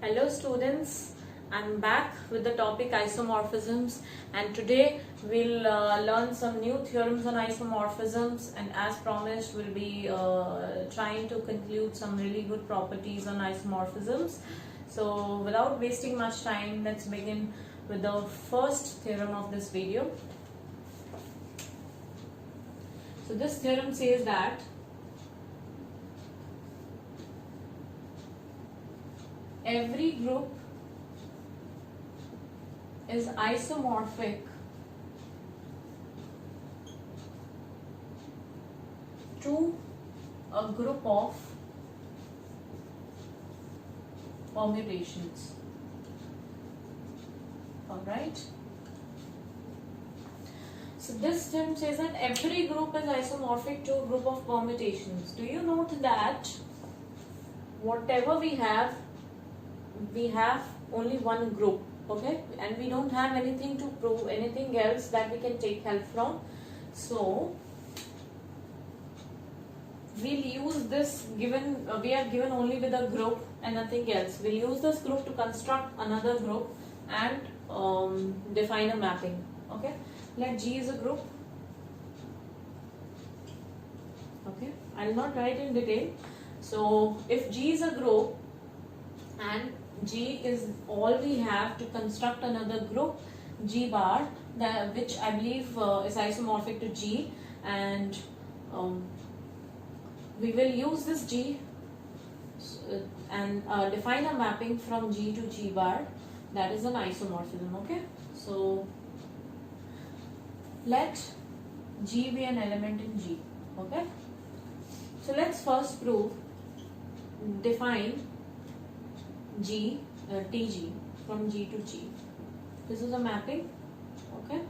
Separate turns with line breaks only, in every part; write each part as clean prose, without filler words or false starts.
Hello students, I'm back with the topic isomorphisms, and today we'll learn some new theorems on isomorphisms, and as promised we'll be trying to conclude some really good properties on isomorphisms. So without wasting much time, let's begin with the first theorem of this video. So this theorem says that every group is isomorphic to a group of permutations. Alright. So this term says that every group is isomorphic to a group of permutations. Do you note that whatever we have only one group, okay, and we don't have anything to prove, anything else that we can take help from. So we'll use this given, we are given only with a group and nothing else. We'll use this group to construct another group and define a mapping. Okay, let G is a group. Okay, I'll not write in detail. So if G is a group and G is all we have to construct another group, G bar, which I believe is isomorphic to G, and we will use this G and define a mapping from G to G bar. That is an isomorphism. Okay, so let G be an element in G. Okay, so let's first define G, TG from G to G. This is a mapping. Okay,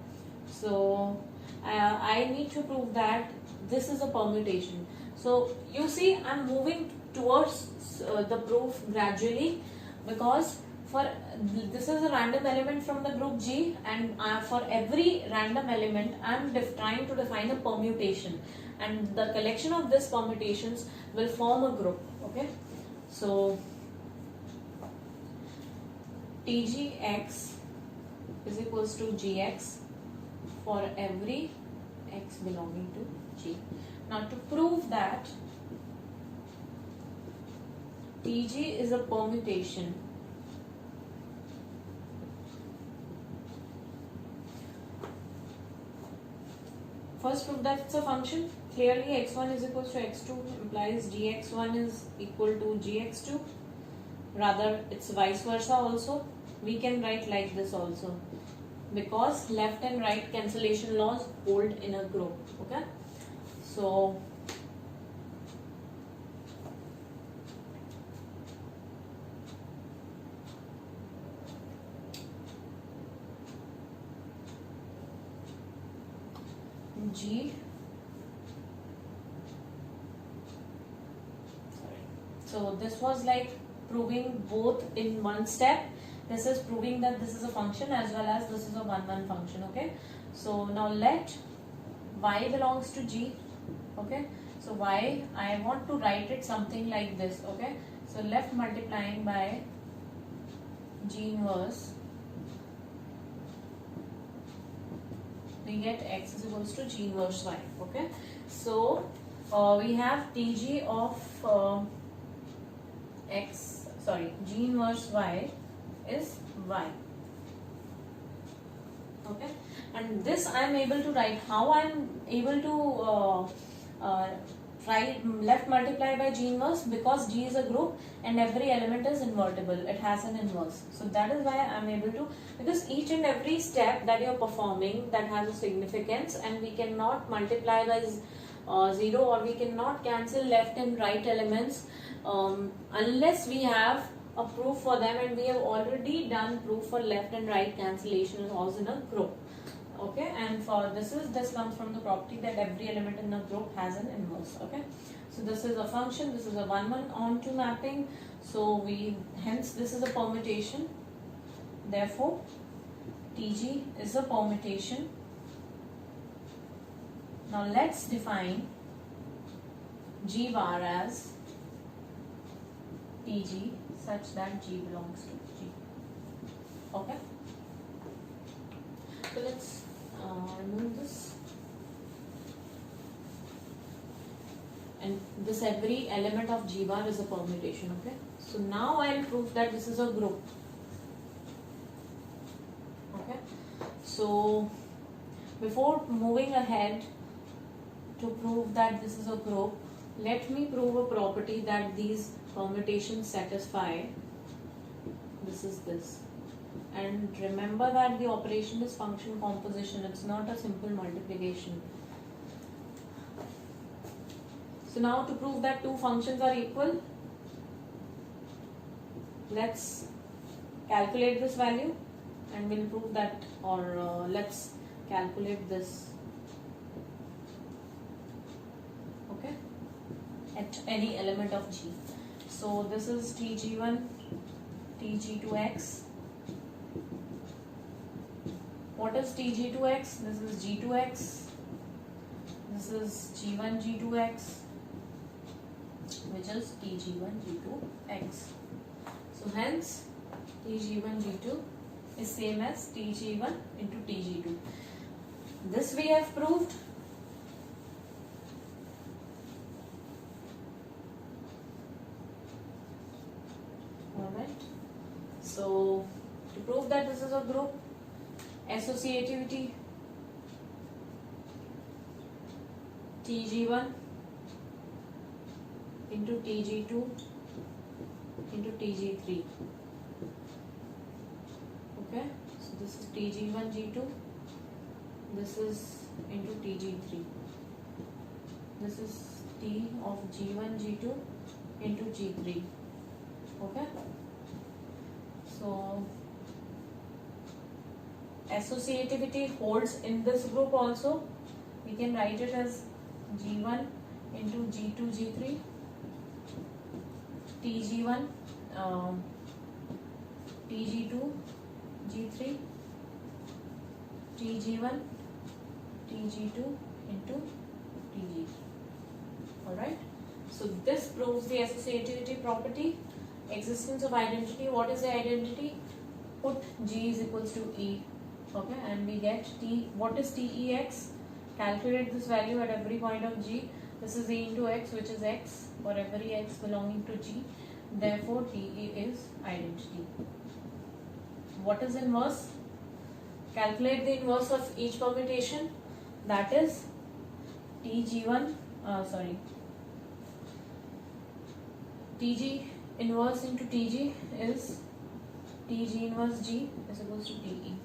so I need to prove that this is a permutation. So you see, I'm moving towards the proof gradually, because for this is a random element from the group G, and for every random element I'm trying to define a permutation, and the collection of these permutations will form a group. Okay, so TGX is equals to GX for every X belonging to G. Now to prove that TG is a permutation, first prove that it's a function. Clearly x1 is equals to x2 implies gx1 is equal to gx2. Rather, it's vice versa also. We can write like this also, because left and right cancellation laws hold in a group. Okay, so G, so this was like proving both in one step. This is proving that this is a function as well as this is a one-one function. Okay, so now let y belongs to G. Okay, so y, I want to write it something like this. Okay, so left multiplying by G inverse, we get x is equals to G inverse y. Okay, so we have TG of G inverse y is y. Okay, and this I am able to write. How I am able to write left multiply by G inverse? Because G is a group and every element is invertible. It has an inverse. So that is why I am able to, because each and every step that you are performing that has a significance, and we cannot multiply by 0, or we cannot cancel left and right elements unless we have a proof for them, and we have already done proof for left and right cancellation laws in a group. Okay, and for this comes from the property that every element in a group has an inverse. Okay, so this is a function, this is a 1-1 onto mapping, so hence this is a permutation. Therefore TG is a permutation. Now let's define G bar as TG such that G belongs to G. Okay. So let's remove this. And this every element of G bar is a permutation. Okay. So now I'll prove that this is a group. Okay. So before moving ahead to prove that this is a group, let me prove a property that these permutations satisfy. This is this. And remember that the operation is function composition. It's not a simple multiplication. So now to prove that two functions are equal, let's calculate this value and we'll prove that, or let's calculate this. Okay, at any element of G. So this is Tg1, Tg2x. What is Tg2x? This is G2x. This is G1, G2x, which is Tg1, G2x. So hence Tg1, G2 is same as Tg1 into Tg2. This we have proved. Alright. So to prove that this is a group, associativity Tg1 into Tg2 into Tg3. Okay, so this is Tg1 G2, this is into Tg3, this is T of G1 G2 into G3. Okay, so associativity holds in this group also. We can write it as G1 into G2 G3, Tg1 Tg2 G3, Tg1 Tg2 into Tg3. Alright, so this proves the associativity property. Existence of identity. What is the identity? Put G is equals to E. Okay, and we get T. What is TEX? Calculate this value at every point of G. This is E into X, which is X for every X belonging to G. Therefore, TE is identity. What is inverse? Calculate the inverse of each permutation. That is TG1, TG inverse into TG is TG inverse G is equals to TE.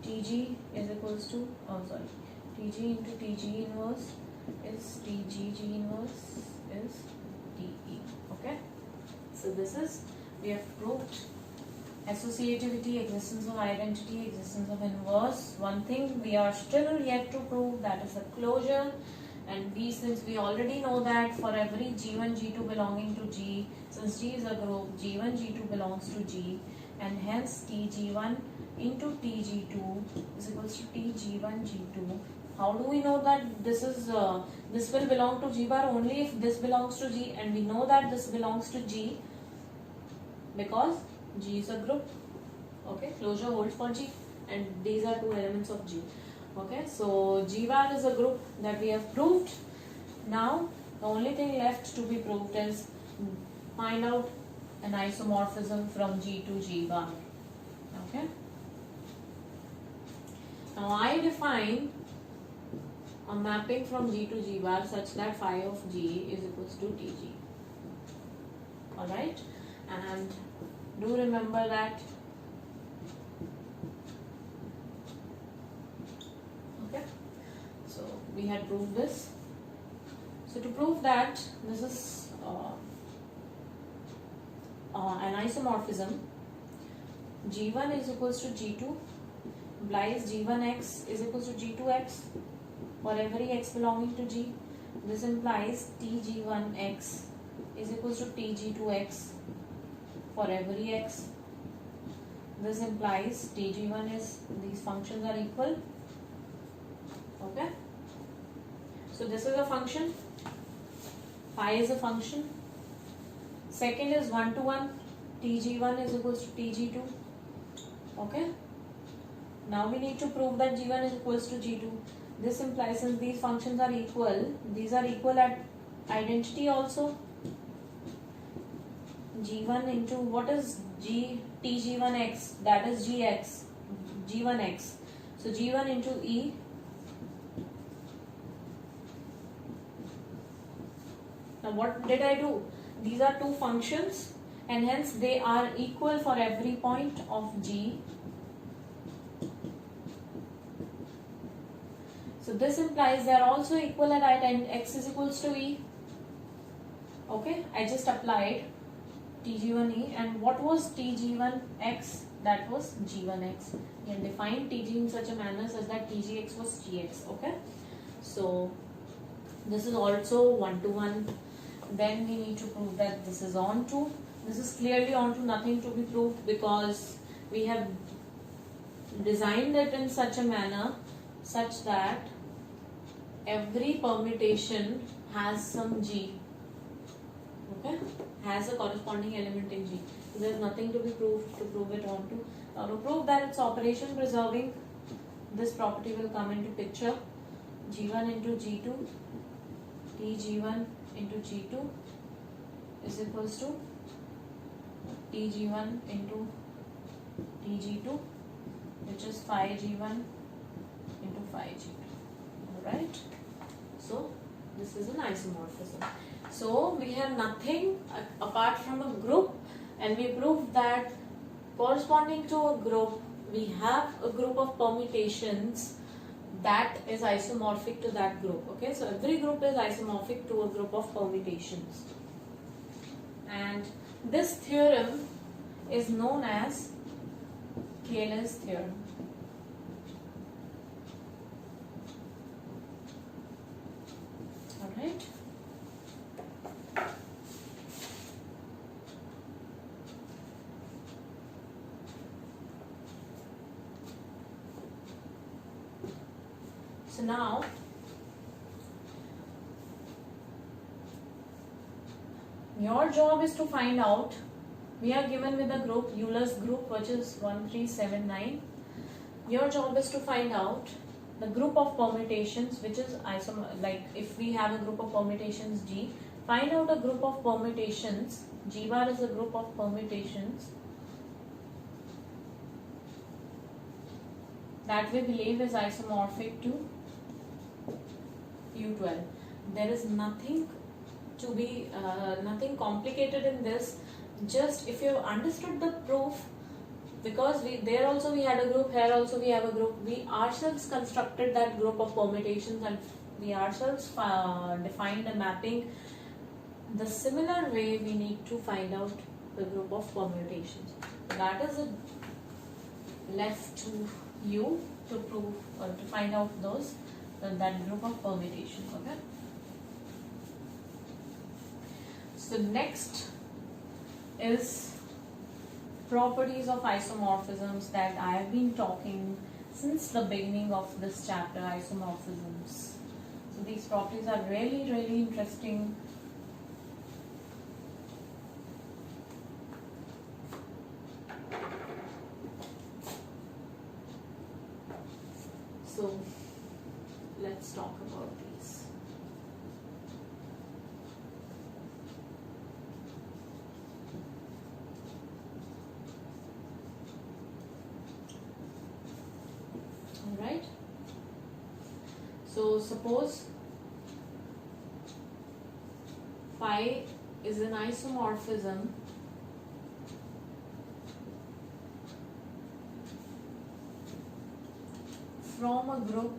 TG is equals to, TG into TG inverse is TG, G inverse is TE. Okay. So this is, we have proved associativity, existence of identity, existence of inverse. One thing we are still yet to prove, that is a closure. And since we already know that for every G1, G2 belonging to G, since G is a group, G1, G2 belongs to G, and hence Tg1 into Tg2 is equals to Tg1, G2. How do we know that this is this will belong to G bar? Only if this belongs to G, and we know that this belongs to G because G is a group. Okay, closure holds for G, and these are two elements of G. Okay, so G bar is a group that we have proved. Now the only thing left to be proved is find out an isomorphism from G to G bar. Okay, now I define a mapping from G to G bar such that phi of G is equals to Tg. Alright, and do remember that. Okay, so we had proved this. So to prove that this is an isomorphism, G1 is equals to G2 implies G1x is equals to G2x for every x belonging to G. This implies Tg1x is equals to Tg2x for every x. This implies Tg1 is, these functions are equal. Okay, so this is a function, phi is a function. Second is 1 to 1 Tg1 is equals to Tg2. Okay. Now we need to prove that G1 is equals to G2. This implies since these functions are equal, these are equal at identity also. G1 into what is Tg1x, that is Gx, G1x. So G1 into E. Now what did I do? These are two functions and hence they are equal for every point of G. So this implies they are also equal at x is equals to E. Okay, I just applied Tg1E, and what was Tg1x? That was G1x. You can define Tg in such a manner such that Tgx was Gx. Okay, so this is also 1 to 1. Then we need to prove that this is onto. This is clearly onto, nothing to be proved because we have designed it in such a manner such that every permutation has some G. Okay, has a corresponding element in G. So there is nothing to be proved to prove it onto. Now to prove that it's operation preserving, this property will come into picture. G1 into G2, Tg1 into G2 is equals to Tg1 into Tg2, which is phi G1 into phi G2. Alright, so this is an isomorphism. So we have nothing apart from a group, and we proved that corresponding to a group we have a group of permutations that is isomorphic to that group. Okay, so every group is isomorphic to a group of permutations, and this theorem is known as Kähler's theorem. Alright. So now your job is to find out, we are given with a group, Euler's group, which is 1379. Your job is to find out the group of permutations which is like if we have a group of permutations G, find out a group of permutations, G bar is a group of permutations that we believe is isomorphic to U12. There is nothing to be nothing complicated in this. Just if you have understood the proof, because there also we had a group, here also we have a group, we ourselves constructed that group of permutations and we ourselves defined a mapping. The similar way we need to find out the group of permutations. That is left to you to prove or to find out those that group of permutations. Okay. So next is properties of isomorphisms that I have been talking since the beginning of this chapter, isomorphisms. So these properties are really, really interesting. So let's talk about these. Alright. So suppose phi is an isomorphism from a group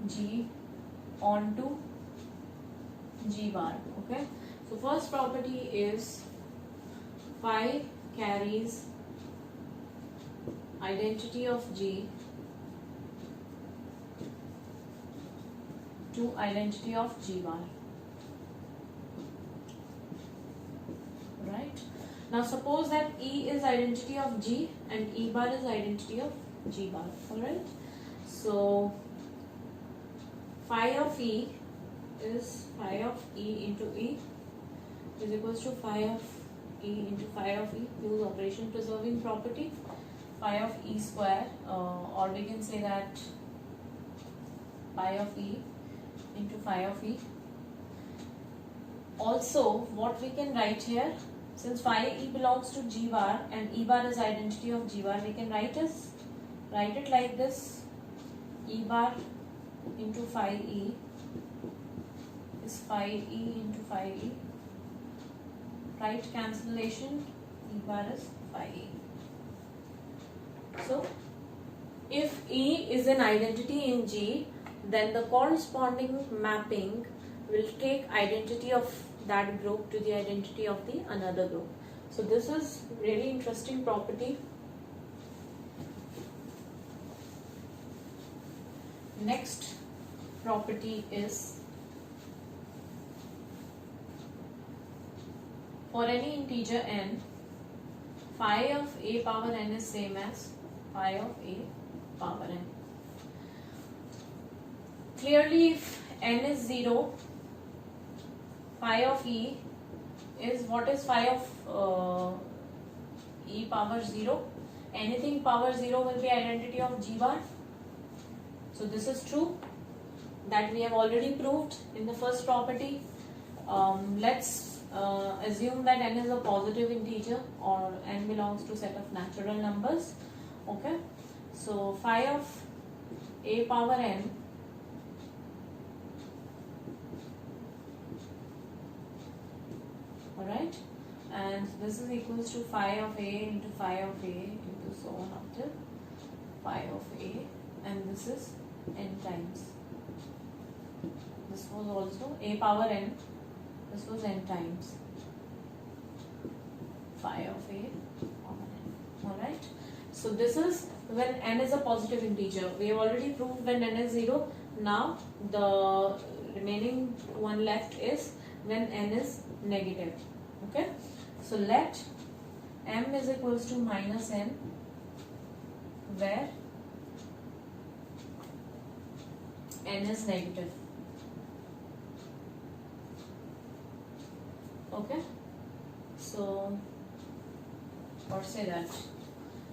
G onto G bar. Okay. So first property is phi carries identity of G to identity of G bar. Right. Now suppose that E is identity of G and E bar is identity of G bar. Alright. So phi of E is phi of E into E is equals to phi of E into phi of E, use operation preserving property, phi of E square, or we can say that phi of E into phi of E. Also, what we can write here, since phi E belongs to G bar and E bar is identity of G bar, we can write it like this: E bar into phi E is phi E into phi E. Right cancellation, E bar is phi E. So, if E is an identity in G, then the corresponding mapping will take identity of that group to the identity of the another group. So this is really interesting property. Next property is, for any integer n, phi of a power n is same as phi of a power n. Clearly, if n is 0, phi of e is, what is phi of e power 0? Anything power 0 will be identity of G bar. So this is true, that we have already proved in the first property. Let's assume that n is a positive integer, or n belongs to set of natural numbers. Okay, so phi of a power n alright, and this is equals to phi of a into phi of a into so on up till phi of a, and this is n times. This was also a power n, this was n times phi of a power n. Alright, so this is when n is a positive integer. We have already proved when n is 0. Now the remaining one left is when n is negative. Okay, so let m is equals to minus n, where n is negative. Okay, so, or say that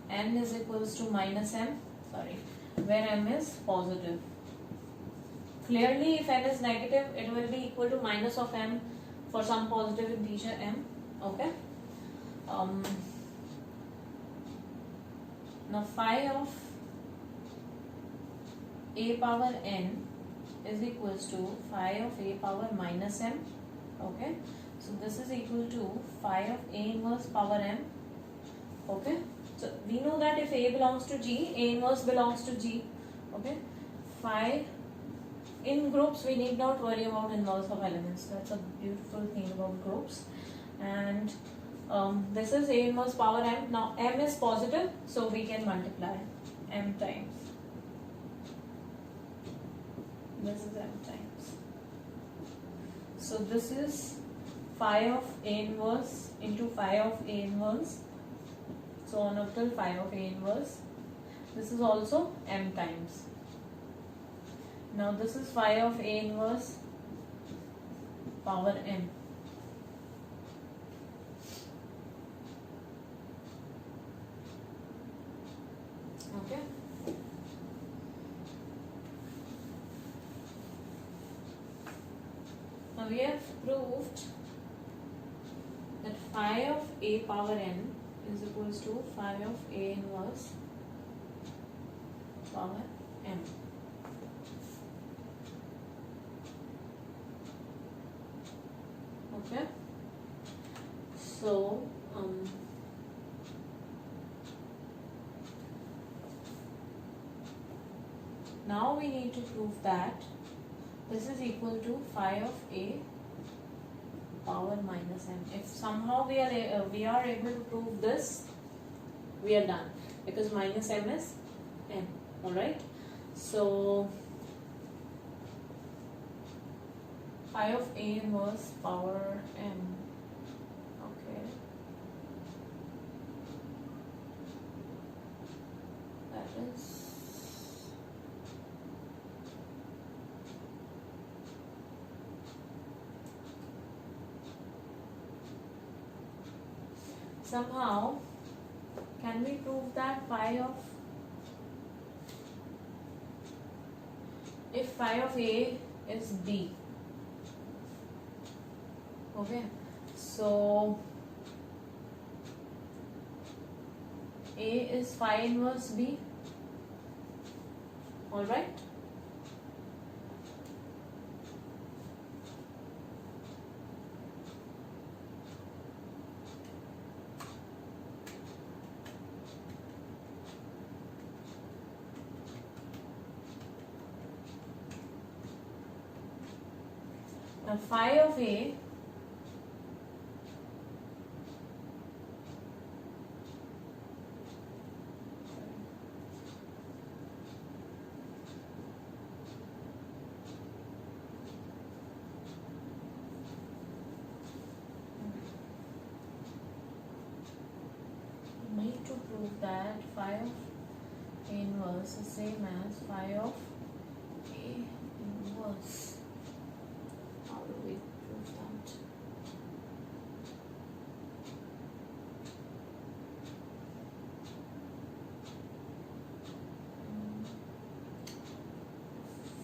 n is equals to minus m, where m is positive. Clearly, if n is negative, it will be equal to minus of m for some positive integer m. Okay, now phi of a power n is equals to phi of a power minus m. Okay, so this is equal to phi of a inverse power m. Okay, so we know that if a belongs to G, a inverse belongs to G. Okay, phi, in groups we need not worry about inverse of elements. That's a beautiful thing about groups. And this is a inverse power m. Now m is positive, so we can multiply m times. This is m times. So this is phi of a inverse into phi of a inverse, so on up till phi of a inverse. This is also m times. Now this is phi of a inverse power m. Okay. Now we have proved that phi of a power n is equals to phi of a inverse power m. Okay, so now we need to prove that this is equal to phi of a power minus m. If somehow we are able to prove this, we are done, because minus m is m. All right, so phi of a inverse power m. Okay, that is somehow can we prove that phi of, if phi of A is B, okay, so A is phi inverse B, alright. Now phi of A need to prove that phi of A inverse is same as phi of A inverse. How do we prove that?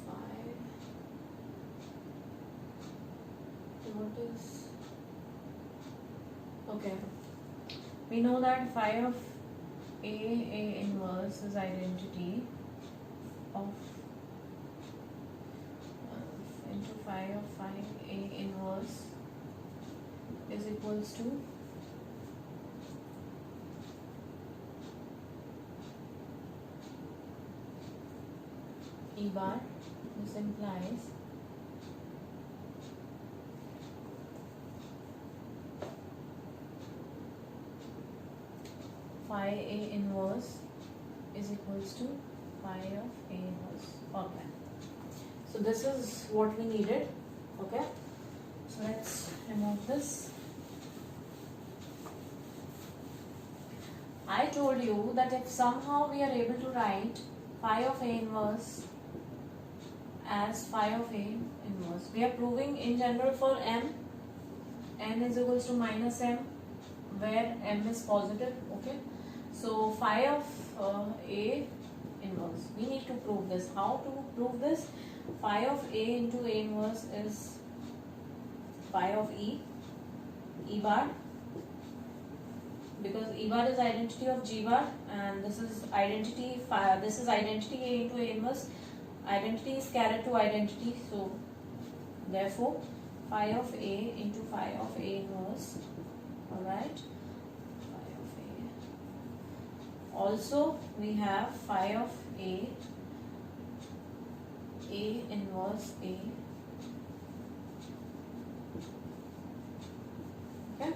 Phi, what is, okay, we know that phi of A inverse is identity of into phi of phi A inverse is equals to E bar. This implies phi A inverse is equals to phi of A inverse. Okay. So this is what we needed. Okay. So let's remove this. I told you that if somehow we are able to write phi of A inverse as phi of A inverse, we are proving in general for m, n is equals to minus m, where m is positive. Okay. So phi of A inverse, we need to prove this. How to prove this? Phi of A into A inverse is phi of E bar, because E bar is identity of G bar, and this is identity phi, this is identity A into A inverse. Identity is carried to identity, so therefore phi of A into phi of A inverse. Alright. Also we have phi of A inverse A. Okay.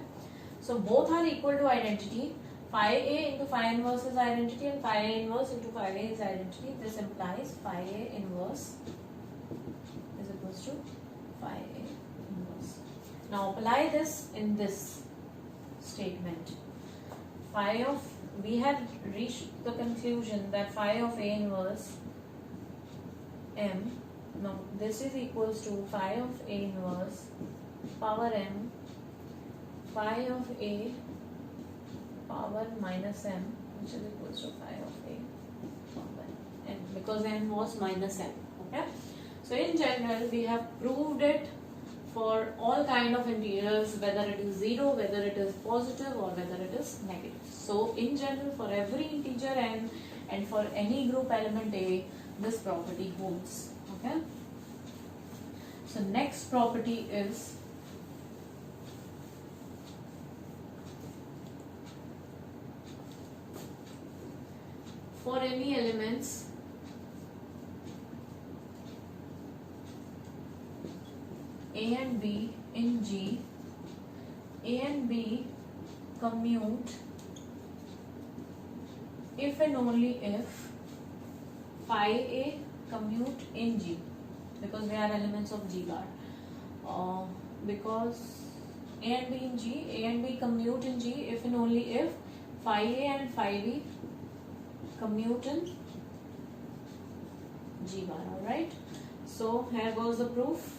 So both are equal to identity. Phi A into phi inverse is identity and phi A inverse into phi A is identity. This implies phi A inverse is equals to phi A inverse. Now apply this in this statement. Phi of, we have reached the conclusion that phi of A inverse m, now this is equals to phi of A inverse power m phi of A power minus m, which is equals to phi of A power n, because n was minus m. Okay. So in general we have proved it for all kind of integers, whether it is 0, whether it is positive or whether it is negative. So in general for every integer n and for any group element A, this property holds. Okay. So next property is for any elements A and B in G, A and B commute if and only if phi A commute in G, because they are elements of G bar. Because A and B in G, A and B commute in G if and only if phi A and phi B commute in G bar. Alright. So here goes the proof.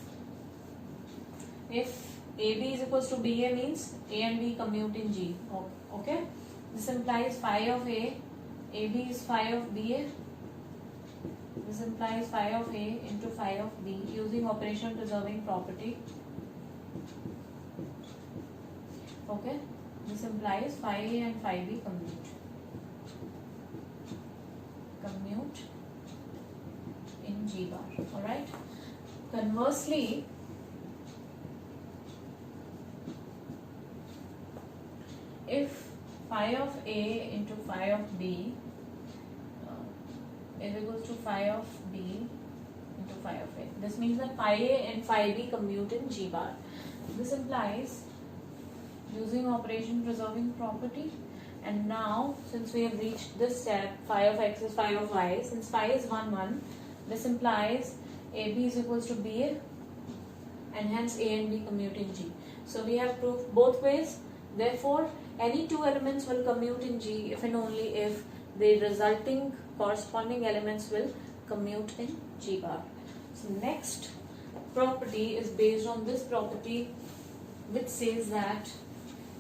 If AB is equals to BA means A and B commute in G. Okay. This implies phi of A, AB is phi of BA. This implies phi of A into phi of B using operation preserving property. Okay. This implies phi A and phi B commute. Commute in G bar. Alright. Conversely, if phi of A into phi of B is equals to phi of B into phi of A. This means that phi A and phi B commute in G bar. This implies using operation preserving property. And now, since we have reached this step, phi of x is phi of y. Since phi is 1, 1, this implies AB is equals to BA and hence A and B commute in G. So we have proved both ways. Therefore, any two elements will commute in G if and only if the resulting corresponding elements will commute in G bar. So next property is based on this property, which says that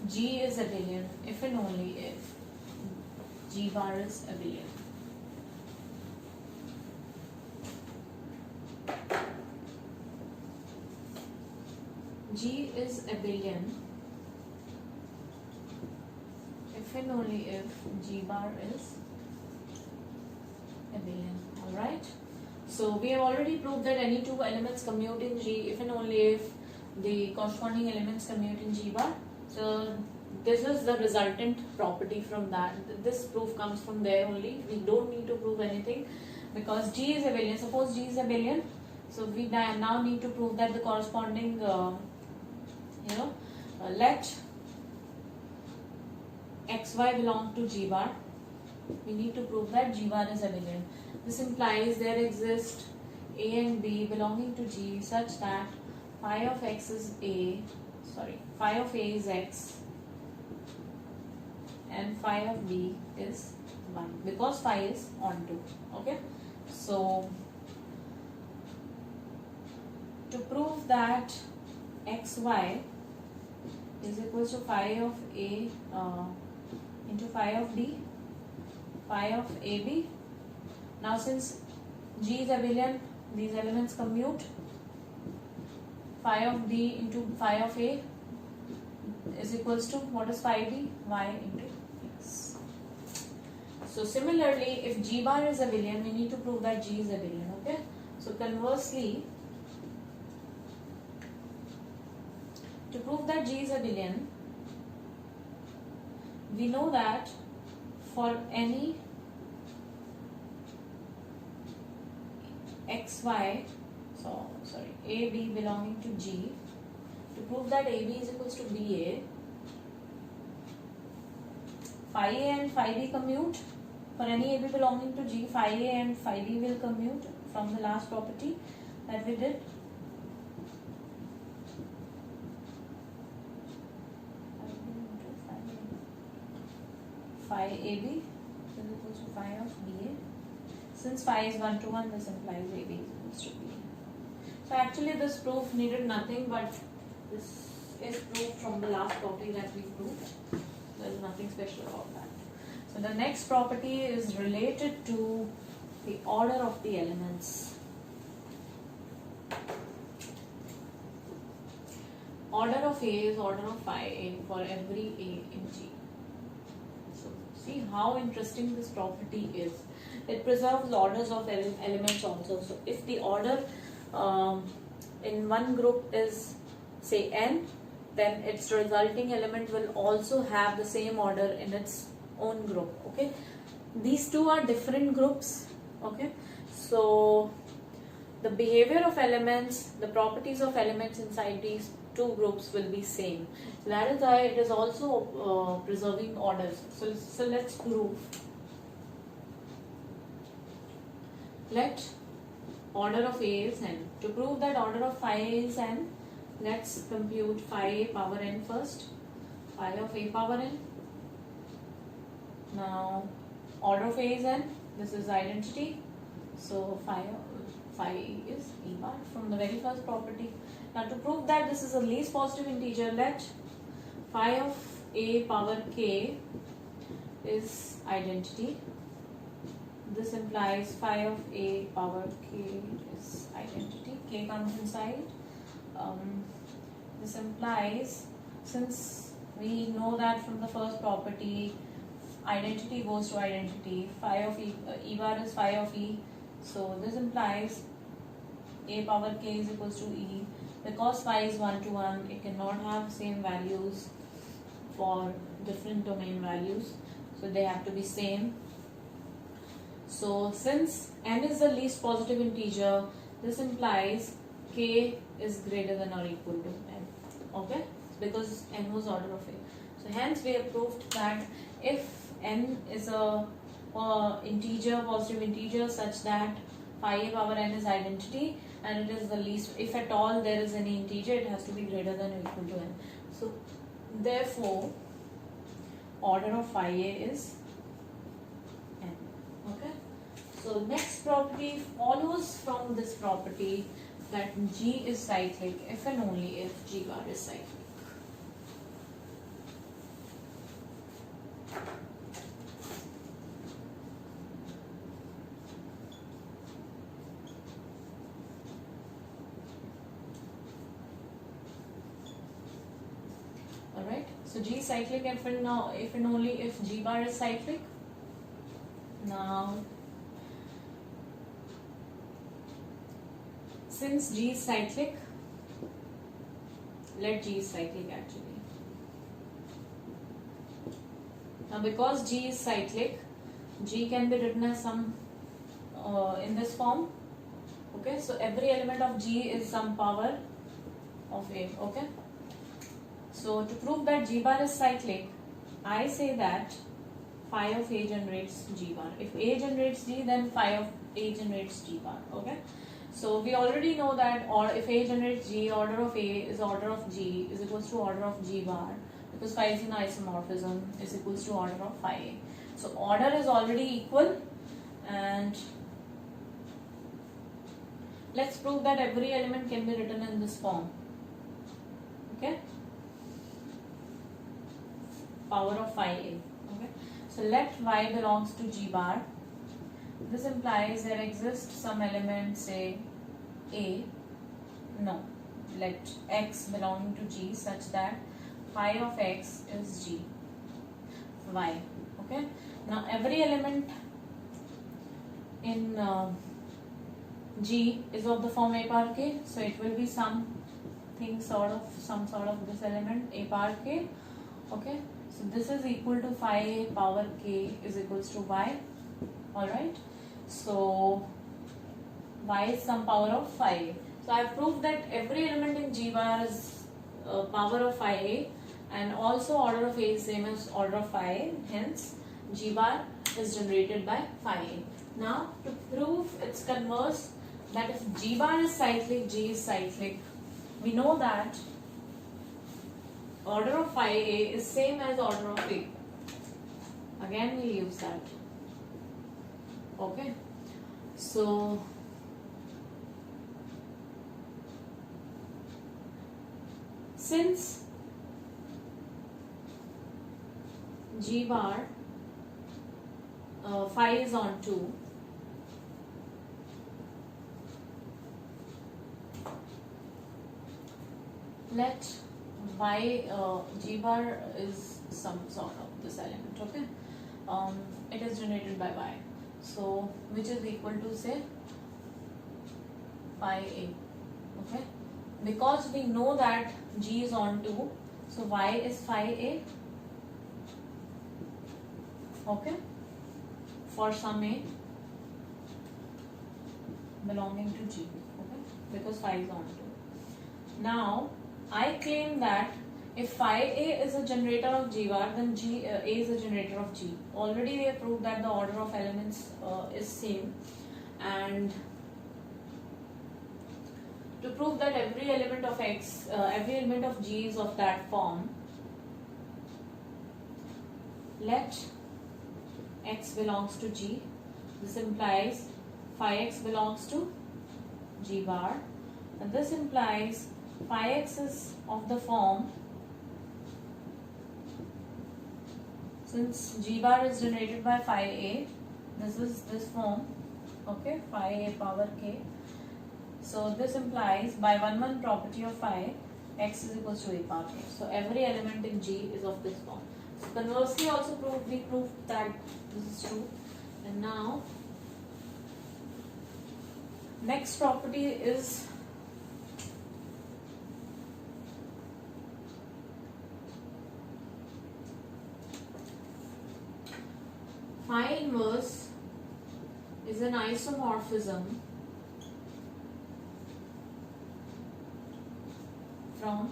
G is abelian if and only if G bar is abelian. G is abelian if and only if G bar is abelian. Alright. So we have already proved that any two elements commute in G if and only if the corresponding elements commute in G bar. So this is the resultant property from that. This proof comes from there only. We don't need to prove anything because G is abelian. Suppose G is abelian, so we now need to prove that the corresponding let xy belong to G bar. We need to prove that G bar is abelian. This implies there exist A and B belonging to G such that phi of x is phi of A is x and phi of B is 1 because phi is onto. Okay. So to prove that xy is equals to phi of A into phi of B, phi of AB. Now since G is abelian, these elements commute. Phi of B into phi of A is equals to, what is phi B? Y into x. So similarly, if G bar is abelian, we need to prove that G is abelian. Okay. So conversely, to prove that G is abelian, we know that for any xy, AB belonging to G, to prove that AB is equals to BA, phi A and phi B commute. For any AB belonging to G, phi A and phi B will commute from the last property that we did. Phi AB is equals to phi of BA. Since phi is 1 to 1, this implies AB is equals to BA. So actually this proof needed nothing, but this is proof from the last property that we proved. There is nothing special about that. So the next property is related to the order of the elements. Order of A is order of phi A for every A in G. So see how interesting this property is. It preserves orders of elements also. So if the order in one group is say n, then its resulting element will also have the same order in its own group. Okay, these two are different groups. Okay, so the behavior of elements, the properties of elements inside these two groups will be same. So that is why it is also preserving orders. So let's prove. Let order of A is n. To prove that order of phi A is n, let's compute phi A power n first. Phi of A power n. Now order of A is n. This is identity. So phi is E bar from the very first property. Now to prove that this is a least positive integer, let phi of a power k is identity. This implies phi of a power k is identity. K comes inside. This implies, since we know that from the first property, identity goes to identity. Phi of e bar is phi of e. So this implies a power k is equals to e. Because phi is 1 to 1, it cannot have same values for different domain values. So they have to be same. So since n is the least positive integer, this implies k is greater than or equal to n. Okay? Because n was order of a. So hence we have proved that if n is a integer, positive integer such that phi a power n is identity, and it is the least, if at all there is any integer, it has to be greater than or equal to n. So therefore order of phi a is n. Okay? So next property follows from this property that G is cyclic if and only if G bar is cyclic. Alright, so G is cyclic if and only if G bar is cyclic. Now, since G is cyclic, let G is cyclic actually. Now because G is cyclic, G can be written as some in this form. Okay, so every element of G is some power of A. Okay, so to prove that G bar is cyclic, I say that phi of A generates G bar. If A generates G, then phi of A generates G bar. Okay, so we already know that, or if A generates G, order of A is order of G is equals to order of G bar, because phi is in isomorphism, is equals to order of phi A. So order is already equal, and let's prove that every element can be written in this form. Okay, power of phi A. Okay, so let y belongs to G bar. This implies there exists some element, say A. No, let x belonging to G such that phi of x is G y. Okay, now every element in G is of the form A power k, so it will be some sort of this element A power k. Okay, so this is equal to phi A power k is equals to y. Alright, so y is some power of phi A. So I have proved that every element in G bar is power of phi A, and also order of A is same as order of phi A. Hence G bar is generated by phi A. Now to prove its converse, that if G bar is cyclic, G is cyclic, we know that order of phi A is same as order of A. Again we use that. Okay, so since G bar phi is on 2, let y G bar is some sort of this element. Okay, it is generated by y, so which is equal to say phi A. Okay, because we know that G is on 2, so y is phi A. Okay, for some A belonging to G. Okay, because phi is on 2. Now I claim that if phi A is a generator of G bar, then A is a generator of G. Already we have proved that the order of elements is same, and to prove that every element of X, every element of G is of that form, let X belongs to G. This implies phi X belongs to G bar, and this implies phi x is of the form, since g bar is generated by phi a, this is this form, okay, phi a power k. So this implies by 1 property of phi, x is equals to a power k. So every element in G is of this form. So conversely also we proved that this is true. And now next property is phi inverse is an isomorphism from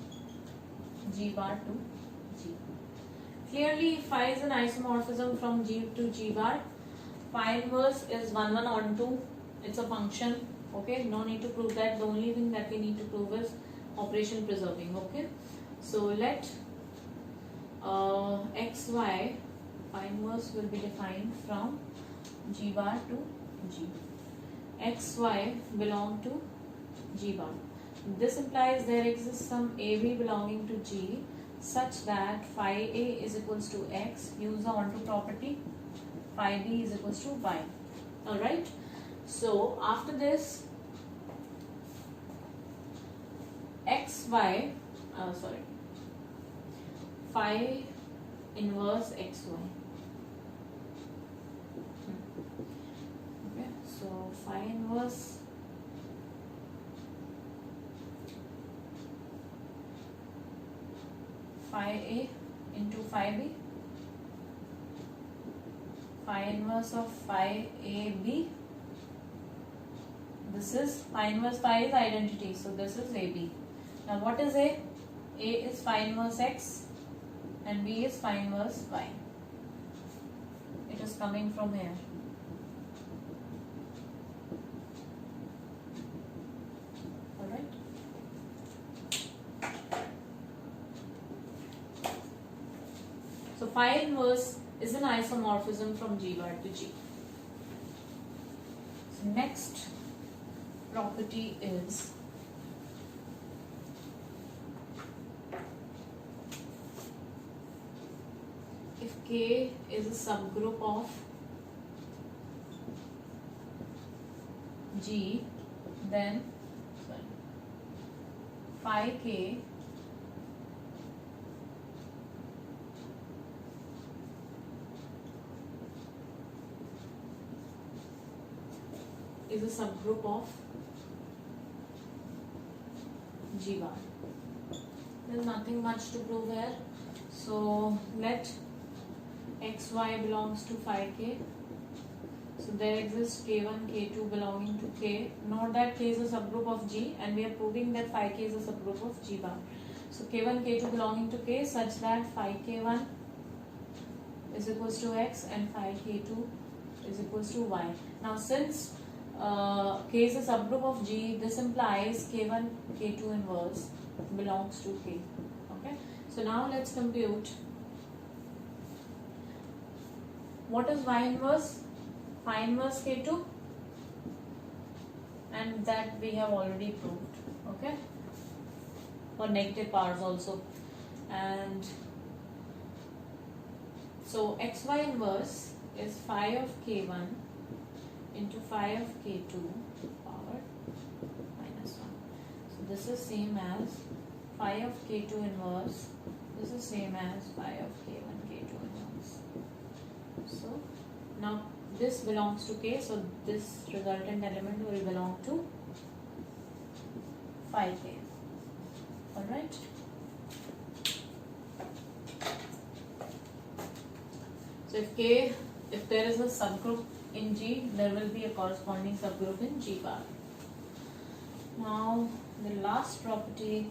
G bar to G. Clearly, phi is an isomorphism from G to G bar. Phi inverse is 1 1 on 2. It's a function. Okay, no need to prove that. The only thing that we need to prove is operation preserving. Okay, so let xy phi inverse will be defined from G bar to G. xy belong to G bar. This implies there exists some AB belonging to G such that phi A is equals to x. Use the onto property. Phi B is equals to y. Alright. So after this, xy, phi inverse xy. Okay. So phi inverse phi A into phi B, phi inverse of phi AB. This is phi inverse, phi is identity, so this is AB. Now what is A? A is phi inverse x and B is phi inverse y. It is coming from here. Alright. So phi inverse is an isomorphism from G bar to G. So next property is if K is a subgroup of G, then phi K is a subgroup of G bar. There's nothing much to prove here. So let xy belongs to phi k. So there exists k1, k2 belonging to k. Note that k is a subgroup of G and we are proving that phi k is a subgroup of G bar. So k1, k2 belonging to k such that phi k1 is equals to x and phi k2 is equals to y. Now since k is a subgroup of G, this implies k1, k2 inverse belongs to k. Okay. So now let's compute what is y inverse. Phi inverse k2, and that we have already proved. Okay. For negative powers also. And so xy inverse is phi of k1 into phi of k2 power minus 1. So this is same as phi of k2 inverse. This is same as phi of k1 k2 inverse. So now this belongs to k, so this resultant element will belong to phi k. Alright. So if there is a subgroup in G, there will be a corresponding subgroup in G bar. Now the last property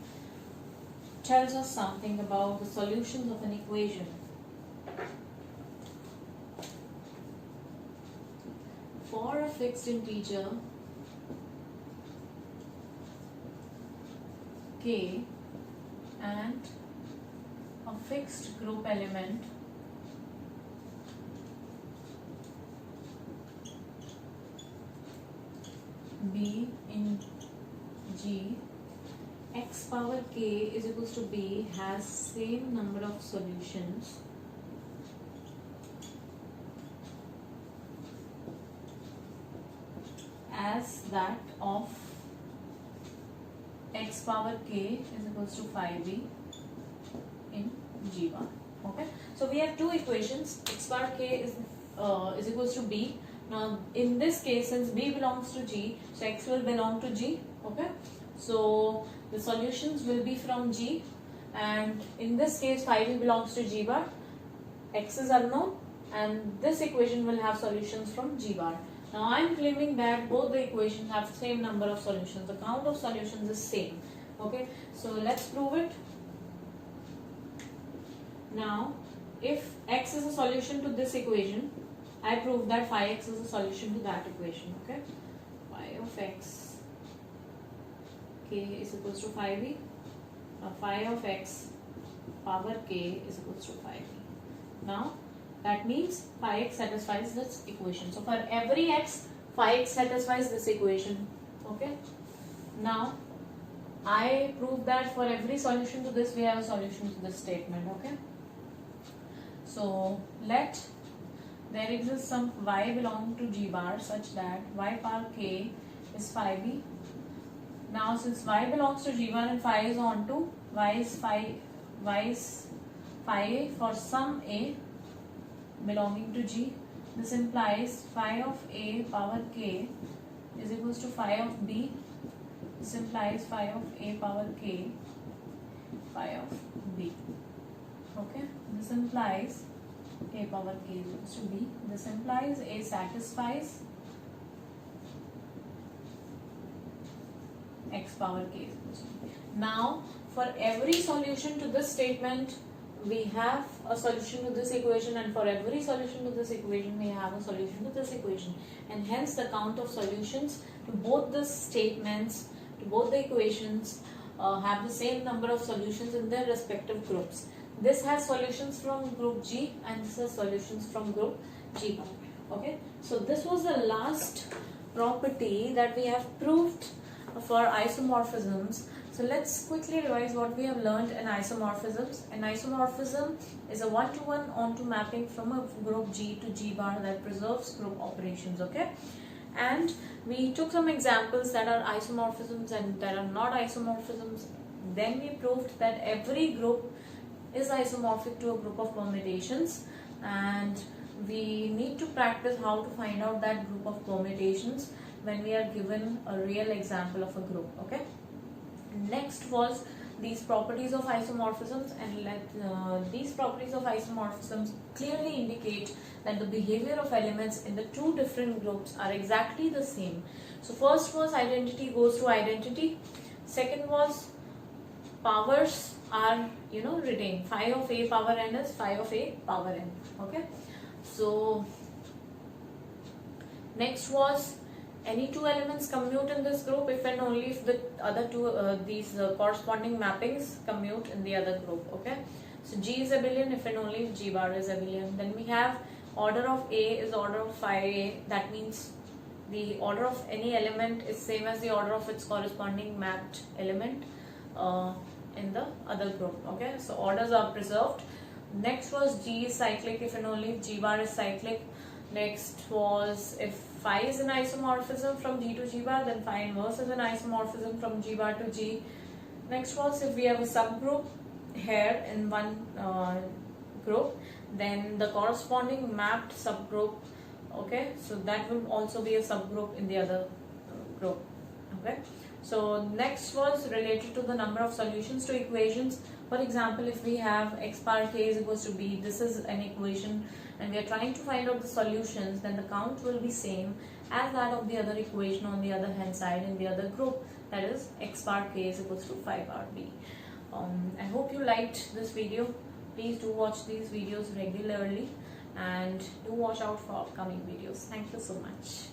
tells us something about the solutions of an equation. For a fixed integer k and a fixed group element b in G, x power k is equals to b has same number of solutions as that of x power k is equals to 5b in G bar. Okay, so we have two equations. X bar k is equals to b. Now in this case, since b belongs to G, so x will belong to G. Okay, so the solutions will be from G, and in this case 5b belongs to G bar, x is unknown, and this equation will have solutions from G bar. Now I am claiming that both the equations have same number of solutions. The count of solutions is same. Okay, so let's prove it. Now if x is a solution to this equation, I prove that phi x is a solution to that equation. Okay, phi of x k is equals to 5b. Now phi of x power k is equals to 5b. Now that means phi x satisfies this equation. So for every x, phi x satisfies this equation. Okay. Now I prove that for every solution to this, we have a solution to this statement. Okay. So let there exists some y belonging to G bar such that y power k is 5b. Now since y belongs to G bar and phi is on to y is phi a for some a belonging to G, this implies phi of a power k is equals to phi of b. This implies phi of a power k phi of b. Okay, this implies a power k is equals to b. This implies a satisfies x power k is equals to b. Now for every solution to this statement, we have a solution to this equation, and for every solution to this equation we have a solution to this equation, and hence the count of solutions to both the statements, to both the equations have the same number of solutions in their respective groups. This has solutions from group G and this has solutions from group G bar. Okay, so this was the last property that we have proved for isomorphisms. So let's quickly revise what we have learned in isomorphisms. An isomorphism is a one-to-one onto mapping from a group G to G bar that preserves group operations. Okay, and we took some examples that are isomorphisms and that are not isomorphisms. Then we proved that every group is isomorphic to a group of permutations, and we need to practice how to find out that group of permutations when we are given a real example of a group. Okay. Next was these properties of isomorphisms, and these properties of isomorphisms clearly indicate that the behavior of elements in the two different groups are exactly the same. So first was identity goes to identity. Second was powers are retained. Phi of a power n is phi of a power n. Okay. So next was any two elements commute in this group if and only if the other two corresponding mappings commute in the other group. Okay, so G is abelian if and only if G bar is abelian. Then we have order of A is order of phi A. That means the order of any element is same as the order of its corresponding mapped element in the other group. Okay, so orders are preserved. Next was G is cyclic if and only if G bar is cyclic. Next was if phi is an isomorphism from G to G bar, then phi inverse is an isomorphism from G bar to G. Next was if we have a subgroup here in one group, then the corresponding mapped subgroup, okay, so that will also be a subgroup in the other group. Okay, so next was related to the number of solutions to equations. For example, if we have x bar k is equals to b, this is an equation and we are trying to find out the solutions, then the count will be same as that of the other equation on the other hand side in the other group, that is x bar k is equals to 5 bar b. I hope you liked this video. Please do watch these videos regularly and do watch out for upcoming videos. Thank you so much.